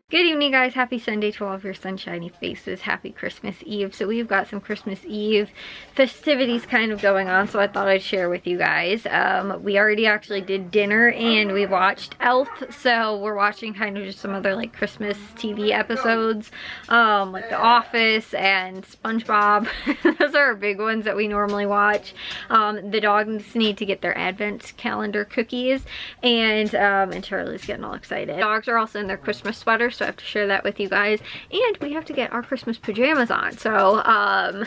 Good evening, guys. Happy Sunday to all of your sunshiny faces. Happy Christmas Eve. So we've got some Christmas Eve festivities kind of going on, so I thought I'd share with you guys. We already actually did dinner and we watched Elf, so we're watching kind of just some other like Christmas TV episodes, like The Office and SpongeBob. Those are our big ones that we normally watch. The dogs need to get their advent calendar cookies, and Charlie's getting all excited. Dogs are also in their Christmas sweaters, so I have to share that with you guys. And we have to get our Christmas pajamas on. So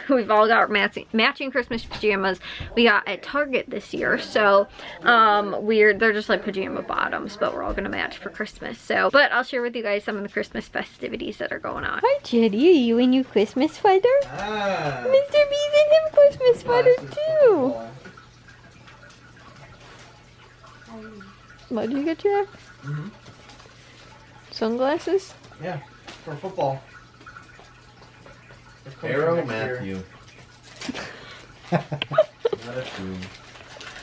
we've all got matching Christmas pajamas we got at Target this year. So they're just like pajama bottoms, but we're all gonna match for Christmas. So, but I'll share with you guys some of the Christmas festivities that are going on. Hi Jetty, are you in your Christmas sweater? Mr. B's in his Christmas sweater too. What did you get you? Sunglasses? Yeah, for football. Arrow Matthew. Not a two.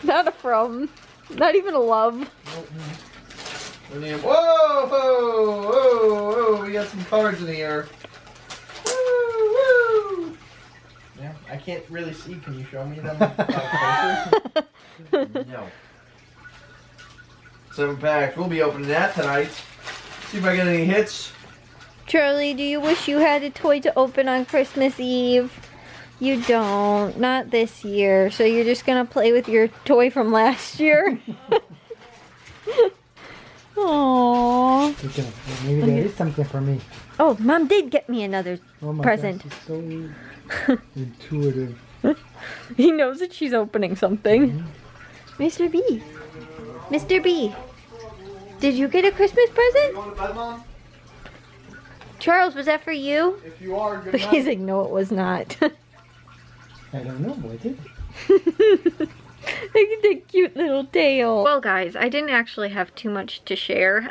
Not a from. Not even a love. Whoa, whoa, whoa, whoa, we got some cards in the air. Woo, woo. Yeah, I can't really see. Can you show me them closer? No. 7 packs. We'll be opening that tonight. See if I get any hits. Charlie, do you wish you had a toy to open on Christmas Eve? You don't. Not this year. So you're just going to play with your toy from last year? Aww. Maybe there is something for me. Oh, Mom did get me another present. Gosh, it's so intuitive. He knows that she's opening something. Mr. B. Mr. B. Did you get a Christmas present? You want to bed, Mom? Charles, was that for you? If you are, good night. He's like, no, it was not. I don't know, was it? Look at that cute little tail. Well, guys, I didn't actually have too much to share.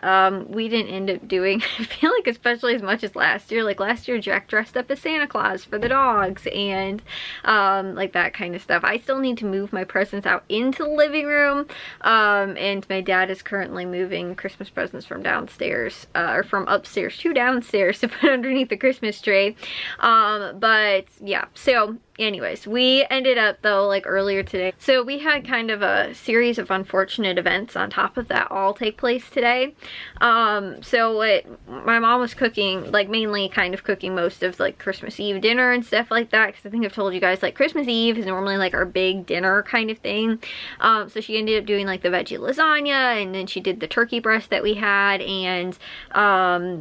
We didn't end up doing, I feel like, especially as much as last year. Like last year, Jack dressed up as Santa Claus for the dogs and like that kind of stuff. I still need to move my presents out into the living room. And my dad is currently moving Christmas presents from downstairs, or from upstairs to downstairs to put underneath the Christmas tree. But yeah, so anyways, we ended up though like earlier today. So we had kind of a series of unfortunate events on top of that all take place today. So my mom was cooking, like mainly kind of cooking most of like Christmas Eve dinner and stuff like that. Cause I think I've told you guys like Christmas Eve is normally like our big dinner kind of thing. So she ended up doing like the veggie lasagna, and then she did the turkey breast that we had, and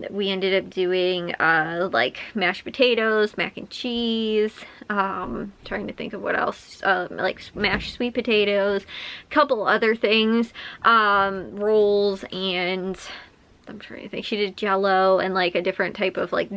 we ended up doing like mashed potatoes, mac and cheese, trying to think of what else, like mashed sweet potatoes, a couple other things, rolls, and I'm trying to think. She did jello and like a different type of like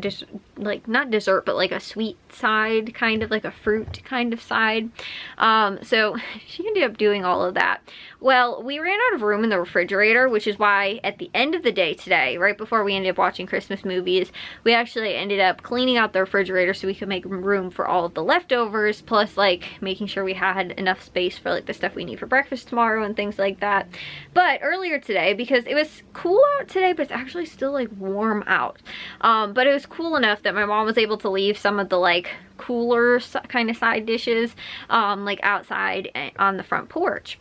not dessert, but like a sweet side, kind of like a fruit kind of side. So she ended up doing all of that. Well, we ran out of room in the refrigerator, which is why at the end of the day today, right before we ended up watching Christmas movies, we actually ended up cleaning out the refrigerator so we could make room for all of the leftovers, plus like making sure we had enough space for like the stuff we need for breakfast tomorrow and things like that. But earlier today, because it was cool out today, but it's actually still like warm out, but it was cool enough that my mom was able to leave some of the like cooler kind of side dishes like outside on the front porch.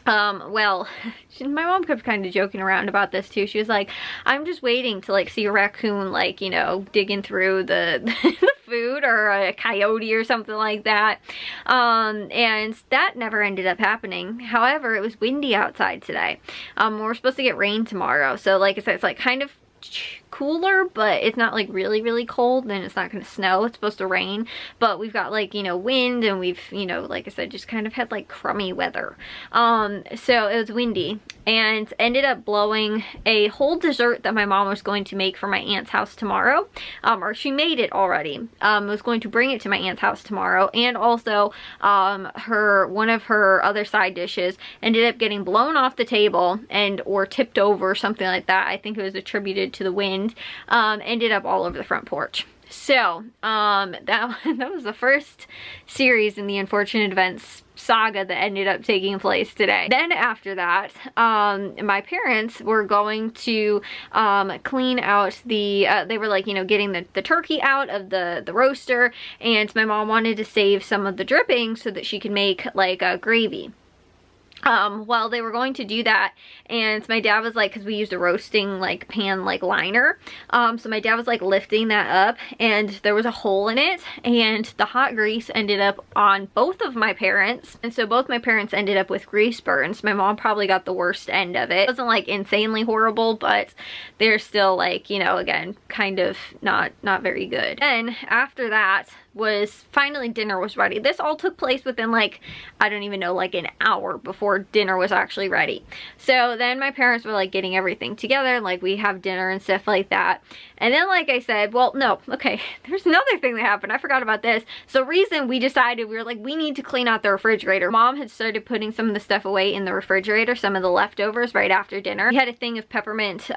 Well, my mom kept kind of joking around about this too. She was like, I'm just waiting to like see a raccoon, like, you know, digging through the, the food, or a coyote or something like that. And that never ended up happening. However, it was windy outside today. We're supposed to get rain tomorrow. So like I said, it's like kind of cooler, but it's not like really cold, and it's not going to snow. It's supposed to rain, but we've got like, you know, wind, and we've, you know, like I said, just kind of had like crummy weather. So it was windy and ended up blowing a whole dessert that my mom was going to make for my aunt's house tomorrow, or she made it already. Was going to bring it to my aunt's house tomorrow, and also one of her other side dishes ended up getting blown off the table or tipped over, something like that. I think it was attributed to the wind. Ended up all over the front porch. So that was the first series in the unfortunate events saga that ended up taking place today. Then after that, my parents were going to clean out the, they were like, you know, getting the turkey out of the roaster, and my mom wanted to save some of the dripping so that she could make like a gravy. Well, they were going to do that, and my dad was like, because we used a roasting like pan like liner, so my dad was like lifting that up, and there was a hole in it, and the hot grease ended up on both of my parents, and so both my parents ended up with grease burns. My mom probably got the worst end of it. It wasn't like insanely horrible, but they're still like, you know, again, kind of not very good. Then after that was finally dinner was ready. This all took place within like, I don't even know, like an hour before dinner was actually ready. So then my parents were like getting everything together, like we have dinner and stuff like that. And then, like I said, well, no, okay, there's another thing that happened. I forgot about this. So reason we decided, we were like, we need to clean out the refrigerator. Mom had started putting some of the stuff away in the refrigerator, some of the leftovers right after dinner. We had a thing of peppermint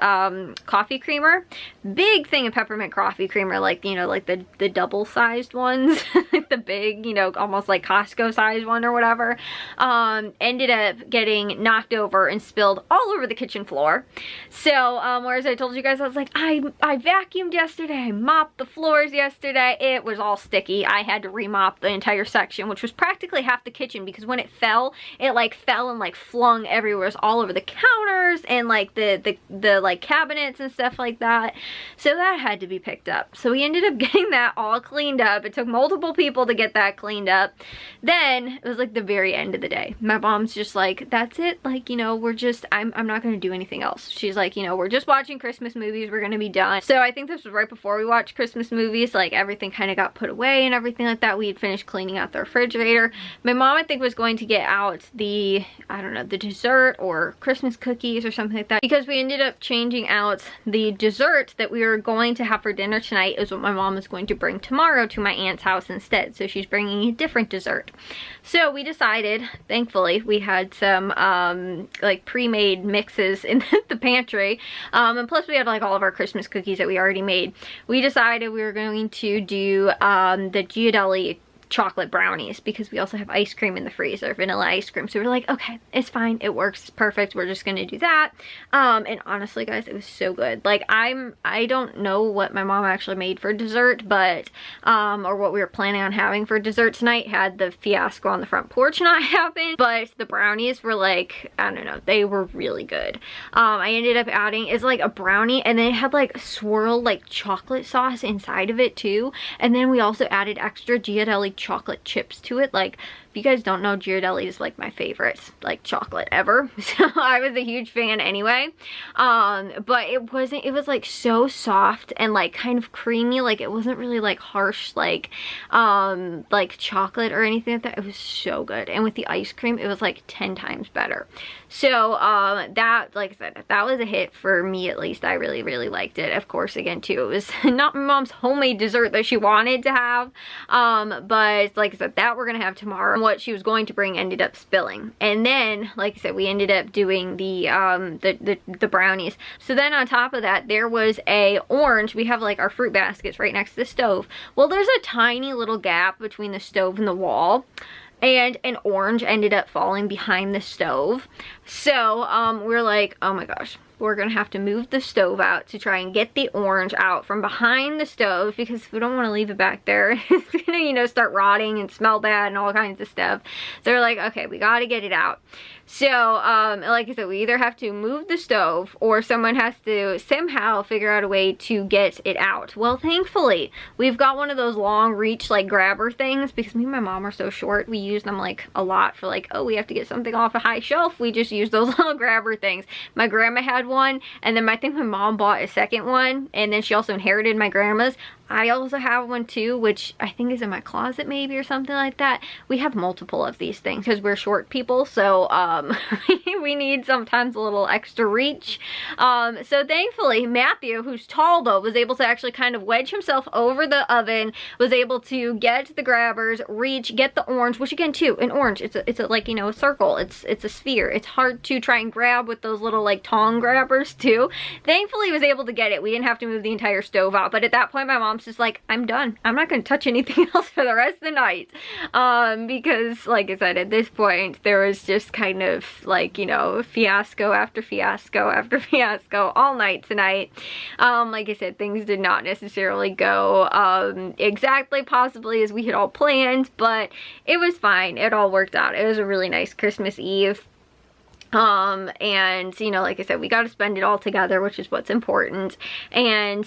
coffee creamer, big thing of peppermint coffee creamer, like, you know, like the double-sized ones, the big, you know, almost like Costco size one or whatever, ended up getting knocked over and spilled all over the kitchen floor. So, whereas I told you guys, I was like, I vacuumed yesterday, I mopped the floors yesterday, it was all sticky. I had to remop the entire section, which was practically half the kitchen, because when it fell, it like fell and like flung everywhere. It was all over the counters and like the like cabinets and stuff like that. So that had to be picked up. So we ended up getting that all cleaned up. It took multiple people to get that cleaned up. Then it was like the very end of the day. My mom's just like, that's it, like, you know, we're just, I'm not gonna do anything else. She's like, you know, we're just watching Christmas movies, we're gonna be done. So I think this was right before we watched Christmas movies, like everything kind of got put away and everything like that. We had finished cleaning out the refrigerator. My mom, I think, was going to get out the, I don't know, the dessert or Christmas cookies or something like that, because we ended up changing out the dessert that we were going to have for dinner tonight is what my mom is going to bring tomorrow to my aunt's house instead. So she's bringing a different dessert. So we decided, thankfully, we had some like pre-made mixes in the pantry, and plus we had like all of our Christmas cookies that we already made. We decided we were going to do the Ghirardelli chocolate brownies, because we also have ice cream in the freezer, vanilla ice cream. So we're like, okay, it's fine, it works, it's perfect, we're just gonna do that. And honestly, guys, it was so good. Like, I don't know what my mom actually made for dessert, but or what we were planning on having for dessert tonight, had the fiasco on the front porch not happen. But the brownies were like, I don't know, they were really good. I ended up adding, it's like a brownie, and then it had like swirl like chocolate sauce inside of it too. And then we also added extra Ghirardelli chocolate chips to it. Like, if you guys don't know, Ghirardelli is like my favorite like chocolate ever. So I was a huge fan anyway. But it was like so soft and like kind of creamy. Like, it wasn't really like harsh like chocolate or anything like that. It was so good. And with the ice cream, it was like 10 times better. So that, like I said, that was a hit for me, at least. I really liked it. Of course, again too, it was not my mom's homemade dessert that she wanted to have, but like I said, that we're gonna have tomorrow. What she was going to bring ended up spilling. And then, like I said, we ended up doing the brownies. So then on top of that, there was a orange. We have like our fruit baskets right next to the stove. Well, there's a tiny little gap between the stove and the wall, and an orange ended up falling behind the stove. So we're like, oh my gosh, we're gonna have to move the stove out to try and get the orange out from behind the stove, because we don't want to leave it back there. It's gonna, you know, start rotting and smell bad and all kinds of stuff. So we're like, okay, we gotta get it out. So like I said, we either have to move the stove or someone has to somehow figure out a way to get it out. Well, thankfully, we've got one of those long reach like grabber things, because me and my mom are so short. We use them like a lot for like, oh, we have to get something off a high shelf. We just use those little grabber things. My grandma had one, and then I think my mom bought a second one, and then she also inherited my grandma's. I also have one too, which I think is in my closet maybe or something like that. We have multiple of these things because we're short people, so we need sometimes a little extra reach. So thankfully, Matthew, who's tall though, was able to actually kind of wedge himself over the oven, was able to get the grabbers, reach, get the orange, which again too, an orange, it's a like, you know, a circle, it's a sphere. It's hard to try and grab with those little like tong grabbers too. Thankfully, he was able to get it. We didn't have to move the entire stove out, but at that point, my mom mom's just like, I'm done. I'm not gonna touch anything else for the rest of the night. Because like I said, at this point, there was just kind of like, you know, fiasco after fiasco after fiasco all night tonight. Like I said, things did not necessarily go exactly possibly as we had all planned, but it was fine. It all worked out. It was a really nice Christmas Eve. And you know, like I said, we got to spend it all together, which is what's important. And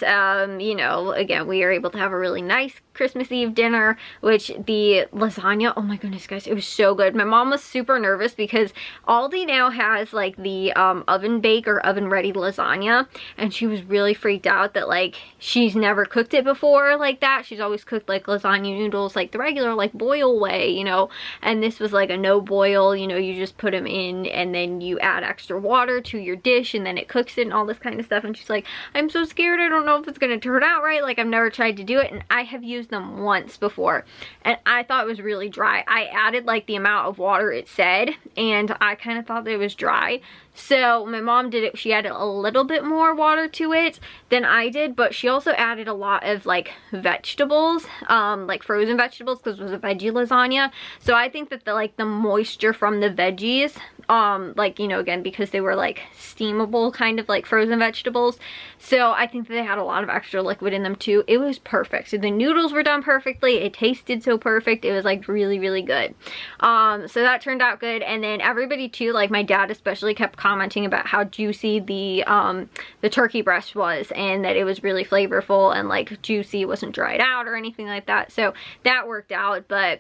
you know, again, we are able to have a really nice Christmas Eve dinner, which the lasagna, oh my goodness guys, it was so good. My mom was super nervous because Aldi now has like the oven bake or oven ready lasagna, and she was really freaked out that like she's never cooked it before like that. She's always cooked like lasagna noodles like the regular like boil way, you know, and this was like a no boil, you know, you just put them in and then you add extra water to your dish and then it cooks it and all this kind of stuff. And she's like, I'm so scared, I don't know if it's gonna turn out right, like I've never tried to do it. And I have used them once before and I thought it was really dry. I added like the amount of water it said and I kind of thought that it was dry. So my mom did it, she added a little bit more water to it than I did, but she also added a lot of like vegetables, like frozen vegetables, because it was a veggie lasagna. So I think that the moisture from the veggies, like, you know, again, because they were like steamable kind of like frozen vegetables, so I think that they had a lot of extra liquid in them too. It was perfect. So the noodles were done perfectly, it tasted so perfect, it was like really, really good. So that turned out good. And then everybody too, like my dad especially, kept commenting about how juicy the turkey breast was and that it was really flavorful and like juicy, it wasn't dried out or anything like that. So that worked out. But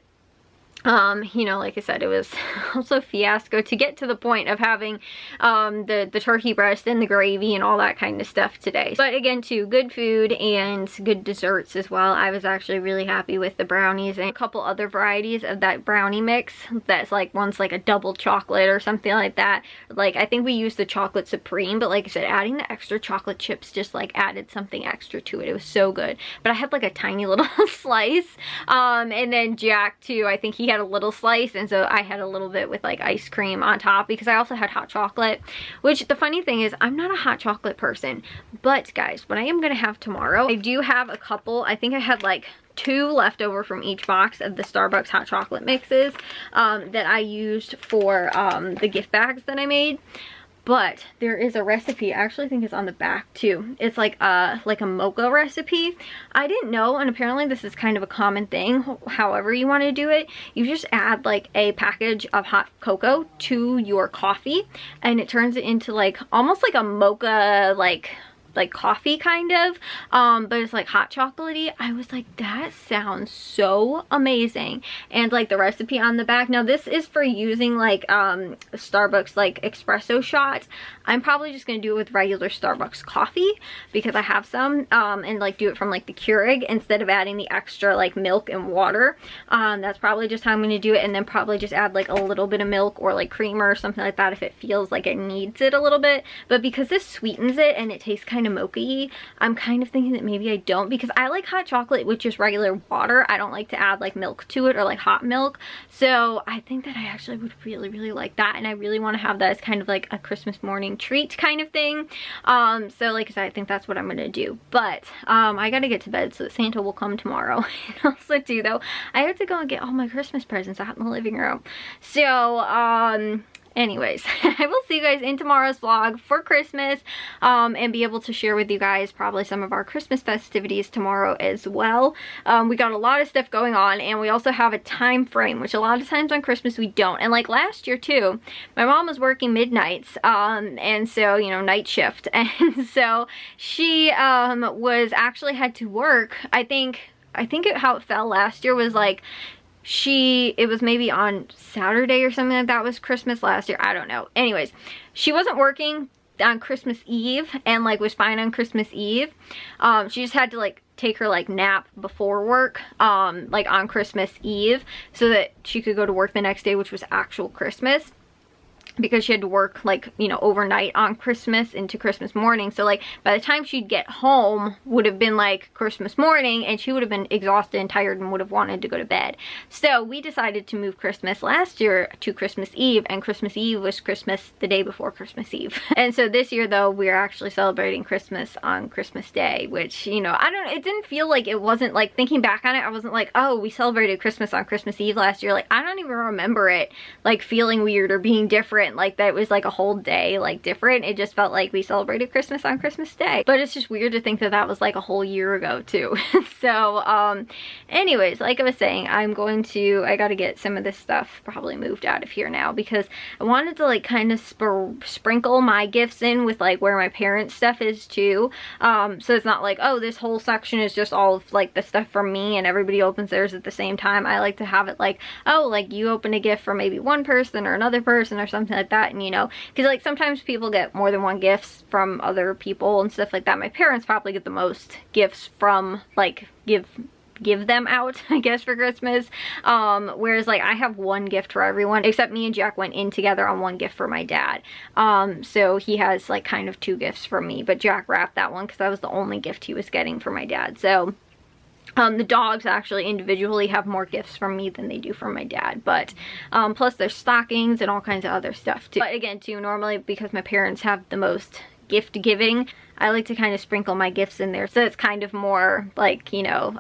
you know, like I said, it was also a fiasco to get to the point of having the turkey breast and the gravy and all that kind of stuff today. But again, too, good food and good desserts as well. I was actually really happy with the brownies and a couple other varieties of that brownie mix. That's like, one's like a double chocolate or something like that. Like, I think we used the chocolate supreme, but like I said, adding the extra chocolate chips just like added something extra to it. It was so good. But I had like a tiny little slice. And then Jack too, I think he had a little slice, and so I had a little bit with like ice cream on top because I also had hot chocolate, which the funny thing is I'm not a hot chocolate person, but guys, what I am gonna have tomorrow, I do have a couple, I think I had like 2 left over from each box of the Starbucks hot chocolate mixes that I used for the gift bags that I made. But there is a recipe, I actually think it's on the back too. It's like a mocha recipe. I didn't know, and apparently this is kind of a common thing. However you want to do it, you just add like a package of hot cocoa to your coffee and it turns it into like almost like a mocha like coffee kind of, but it's like hot chocolatey. I was like, that sounds so amazing. And like the recipe on the back, now this is for using like Starbucks like espresso shots. I'm probably just gonna do it with regular Starbucks coffee because I have some, and like do it from like the Keurig instead of adding the extra like milk and water. That's probably just how I'm gonna do it, and then probably just add like a little bit of milk or like creamer or something like that if it feels like it needs it a little bit. But because this sweetens it and it tastes kind of mocha-y, I'm kind of thinking that maybe I don't, because I like hot chocolate with just regular water. I don't like to add like milk to it or like hot milk. So I think that I actually would really, really like that, and I really want to have that as kind of like a Christmas morning treat kind of thing. So like I said, I think that's what I'm gonna do. But I gotta get to bed so that Santa will come tomorrow. And also too though, I have to go and get all my Christmas presents out in the living room. So anyways, I will see you guys in tomorrow's vlog for Christmas, and be able to share with you guys probably some of our Christmas festivities tomorrow as well. We got a lot of stuff going on, and we also have a time frame, which a lot of times on Christmas we don't. And like last year too, my mom was working midnights, and so, you know, night shift, and so she was actually had to work. I think how it fell last year was like, it was maybe on Saturday or something like that was Christmas last year. I don't know. Anyways, she wasn't working on Christmas Eve and like was fine on Christmas Eve. She just had to like take her like nap before work, like on Christmas Eve, so that she could go to work the next day, which was actual Christmas. because she had to work like, you know, overnight on Christmas into Christmas morning. So like by the time she'd get home would have been like Christmas morning, and she would have been exhausted and tired and would have wanted to go to bed. So we decided to move Christmas last year to Christmas Eve, and Christmas Eve was Christmas the day before Christmas Eve. And so this year though, we're actually celebrating Christmas on Christmas Day, which, you know, it didn't feel like, it wasn't like, thinking back on it, I wasn't like, oh, we celebrated Christmas on Christmas Eve last year. Like, I don't even remember it like feeling weird or being different, like that was like a whole day like different. It just felt like we celebrated Christmas on Christmas Day. But it's just weird to think that that was like a whole year ago too. So anyways, like I was saying, I gotta get some of this stuff probably moved out of here now, because I wanted to like kind of sprinkle my gifts in with like where my parents' stuff is too. So it's not like, oh, this whole section is just all of like the stuff from me and everybody opens theirs at the same time. I like to have it like, oh, like you open a gift for maybe one person or another person or something like that. And you know, because like sometimes people get more than one gifts from other people and stuff like that. My parents probably get the most gifts from like give them out, I guess, for Christmas. Whereas like I have one gift for everyone, except me and Jack went in together on one gift for my dad. So he has like kind of 2 gifts from me, but Jack wrapped that one because that was the only gift he was getting for my dad. So the dogs actually individually have more gifts from me than they do from my dad, but plus there's stockings and all kinds of other stuff too. But again too, normally because my parents have the most gift giving, I like to kind of sprinkle my gifts in there, so it's kind of more like, you know,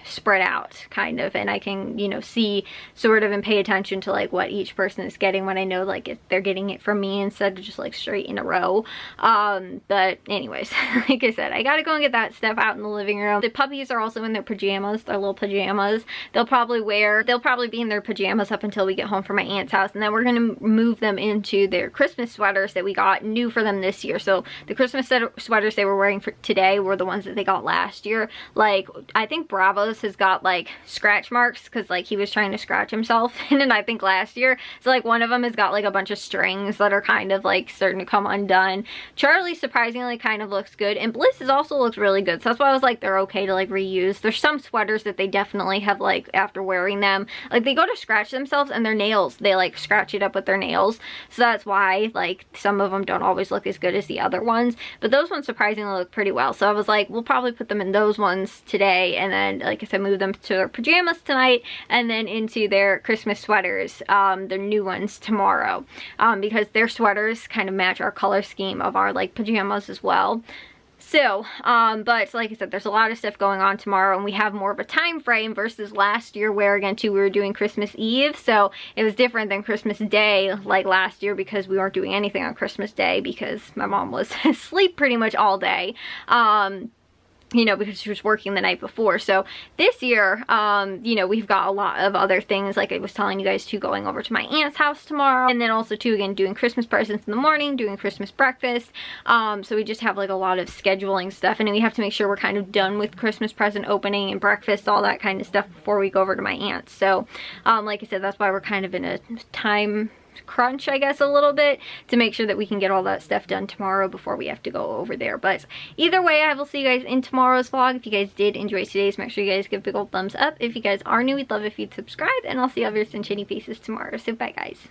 spread out kind of, and I can, you know, see sort of and pay attention to like what each person is getting when I know like if they're getting it from me instead of just like straight in a row. But anyways, like I said, I gotta go and get that stuff out in the living room. The puppies are also in their pajamas, their little pajamas. They'll probably be in their pajamas up until we get home from my aunt's house, and then we're gonna move them into their Christmas sweaters that we got new for them this year. So the Christmas sweaters they were wearing for today were the ones that they got last year. Like I think Bravos has got like scratch marks because like he was trying to scratch himself and I think last year, so like one of them has got like a bunch of strings that are kind of like starting to come undone. Charlie surprisingly kind of looks good, and Bliss's also looks really good, so that's why I was like they're okay to like reuse. There's some sweaters that they definitely have like after wearing them, like they go to scratch themselves and their nails, they like scratch it up with their nails, so that's why like some of them don't always look as good as the other ones, but those ones surprisingly look pretty well. So I was like, we'll probably put them in those ones today, and then like I said, move them to their pajamas tonight, and then into their Christmas sweaters, their new ones tomorrow, because their sweaters kind of match our color scheme of our like pajamas as well. So, but like I said, there's a lot of stuff going on tomorrow, and we have more of a time frame versus last year where again too we were doing Christmas Eve, so it was different than Christmas Day like last year because we weren't doing anything on Christmas Day because my mom was asleep pretty much all day. You know, because she was working the night before. So this year, you know, we've got a lot of other things, like I was telling you guys too, going over to my aunt's house tomorrow, and then also too, again, doing Christmas presents in the morning, doing Christmas breakfast. So we just have like a lot of scheduling stuff, and then we have to make sure we're kind of done with Christmas present opening and breakfast, all that kind of stuff before we go over to my aunt's. So, like I said, that's why we're kind of in a time crunch, I guess, a little bit to make sure that we can get all that stuff done tomorrow before we have to go over there. But either way, I will see you guys in tomorrow's vlog. If you guys did enjoy today's, make sure you guys give a big old thumbs up. If you guys are new, we'd love if you'd subscribe, and I'll see you all your sunshiny faces tomorrow. So bye guys.